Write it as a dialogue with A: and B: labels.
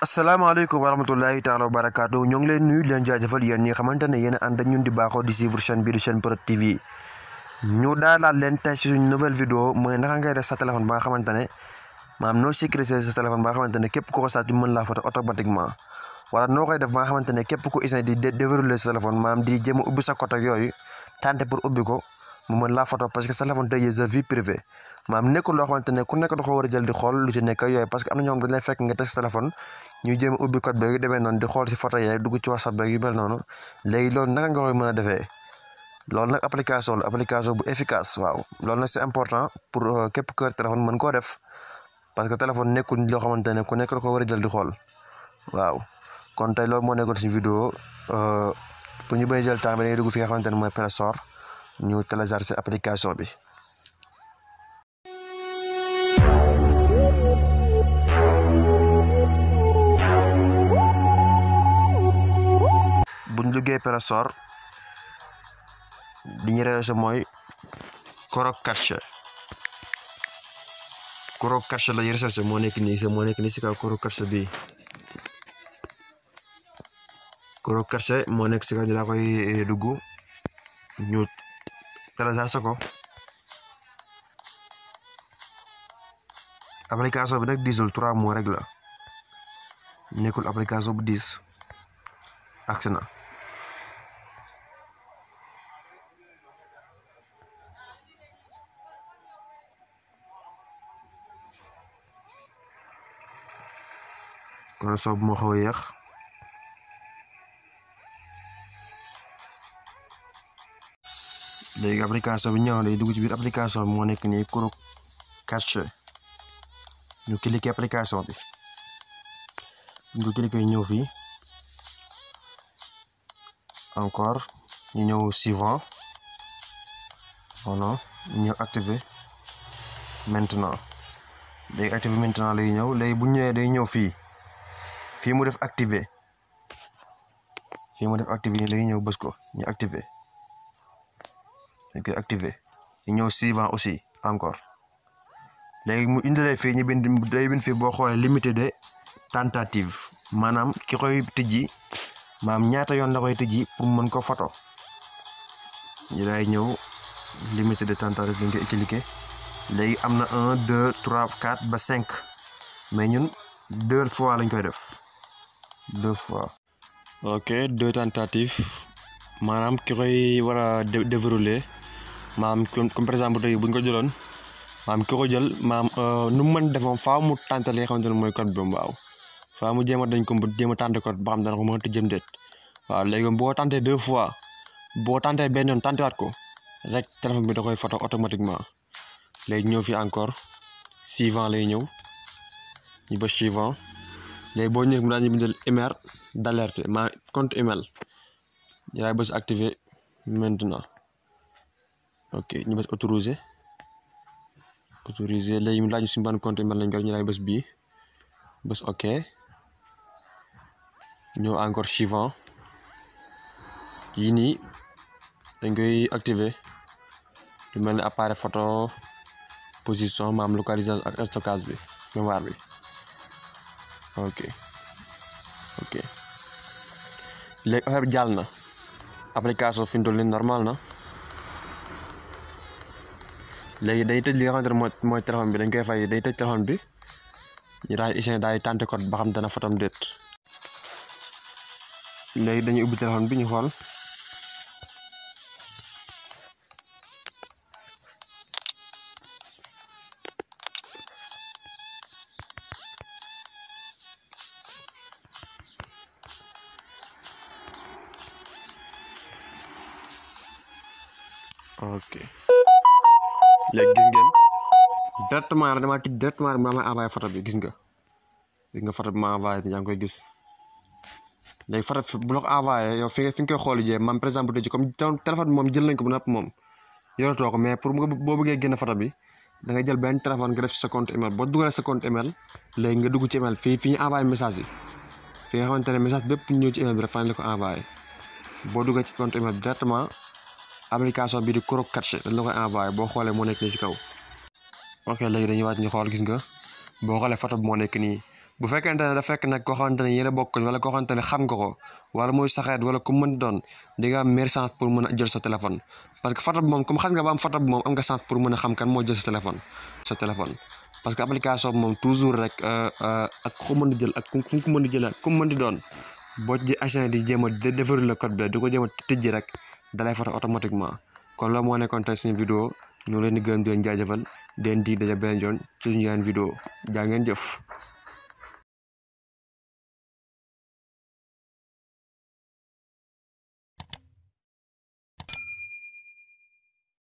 A: asalaamaaleykum wa rahmatullahi taala wa barakaatu ñoo ngi leen nuyu leen jaajëfal yéen ñi xamante ne yéen a ànd ak ñun di baaxoo di suivre chaîne bii di Sen Prod TV ñu daalaat leen tey si suñu nouvelle vidéo mooy naka ngay def sa téléphone ba nga xamante ne maanaam noo sécuriser sa téléphone ba nga xamante ne képp ku ko sàcc mën laa photo automatiquement wala noo koy def ba nga xamante ne képp ku essayer di déverrouiller sa téléphone maanaam di jéem a ubbi sa code ak yooyu tenter pour ubbi ko mu mën laa photo parce que sa téléphone tey sa vie privée maanaam nekkul loo xamante ne ku nekk da ko war a jël di xool lu ci nekk yooyu parce que am na ñoo xam dañ lay fekk nga teg sa téléphone ñu jéem a ubbi code beeg yu demee noonu di xool si photo yeeg dugg ci WhatsApp beeg yu mel noonu léegi loolu naka nga koy mën a defee loolu nag application la application bu efficace waaw loolu nag c'est important pour képp ku téléphone mën koo def parce que téléphone nekkul loo xamante ne ku nekk da ko war a jël di xool waaw kon tey loolu moo nekkoon suñu vidéo pour ñu bañ jël temps bi dañuy dugg fi nga xamante ne mooy Play Store ñu télécharger application bi. buñ duggee Play Store li ñu recherché mooy Corocache la ñu recherché moo nekk nii si kaw Corocache bi Corocache moo nekk si kaw ñu laa koy dugg ñu téléchargé ko application bi nag diisul 3 mois rek la nekkul application bu diis agsi na kon soob moo xaw a yéex léegi application bi ñëw na day dugg ci biir application bi moo nekk nii Corocache ñu cliquer application bi ñu ko cliquer ñëw fii encore ñu ñëw suivant non ñu ñëw activer maintenant léegi activer maintenant lay ñëw léegi bu ñëwee day ñëw fii mu def activer lay ñëw bës ko ñu activer dañ koy activer ñu ñëw suivant aussi encore léegi mu indilee fii ñu bind fii boo xoolee limité de tentative maanaam ki koy tijji maam ñaata yoon la koy tijji pour mën ko photo ñu day ñëw limité de tentative dañ koy cliquer léegi am na 1 2 3 4 ba 5 mais ñun 2 fois lañ koy def 2 fois. ok 2 tentatives maanaam ki koy war a déverrouiller maam comme par exemple tey bu ñu ko jëloon maam ki ko jël maam nu mu mën def moom faaw mu tàntal li nga xamante ne mooy code bi waaw faaw mu jéem a dañ ko jéem a tànte code ba xam dana ko mën a tëjëm déet waaw léegi boo tàntee 2 fois boo tàntee benn yoon tàntewaat ko rek téléphone bi da koy photo automatiquement léegi ñëw fi encore suivant lay ñëw ñu ba suivant léegi boo ñëwee mu daañu bindal email d'alerte ma compte email ñu daay bës activer maintenant ok ñu bës autoriser léegi mu laaj suñu ban compte email lañ ko ñu daay bës bii bës ok ñëw encore suivant yii nii dañ koy activer lu mel ni appareil photo position maam localisation ak stockage bi mémoire bi ok léegi affaire bi jàll na application fi mu toll nii normal na léegi day tëj li nga xamante ne mooy téléphone bi dañ koy fay day tëj téléphone bi ñu daay essayer daay tenter code ba xam dana fotom déet léegi dañuy ubbi téléphone bi ñu xool ok léegi gis ngeen directement dama tij directement ma may envoyé photo bi gis nga photo bi ma envoyé yaa ngi koy gis léegi photo bu la ko envoyé yow fi nga koy xool jee man par exemple tey comme téléphone bi moom jël nañ ko bu napp moom yoratoo ko mais pour boo bëggee génn photo bi da ngay jël benn téléphone nga def ci sa compte email boo dugalee sa compte email léegi nga dugg ci email fii ñu envoyé message yi fi nga xamante ne message bépp ñëw ci email bi rek fan la ko envoyé boo duggee ci compte email bi directement application bi di Corocache dañ la koy envoyé boo xoolee moo nekk nii ci kaw ok léegi dañuy wàcc ñu xool gis nga boo xoolee photo bi moo nekk nii bu fekkente ne da fekk nag koo xamante ne yéen a bokk wala koo xamante ne xam nga ko wala muy saxeet wala ku mën doon di nga am meilleure chance pour mën a jël sa téléphone parce que photo bi moom comme xas nga ba am photo bi moom am nga chance pour mën a xam kan moo jël sa téléphone parce que application bi moom toujours rek ak ku mën di jël ak ku ko mën di jël ku mën di doon boo ci agent di jéem a déverrouiller le code bi di ko jéem a tëjji rek dalay photo automatiquement kon loolu moo nekkoon tey suñu vidéo ñu leen di gërëm di leen jaajëfal den di daja benn yoon ci suñu yeneen vidéo jaa ngeen jëf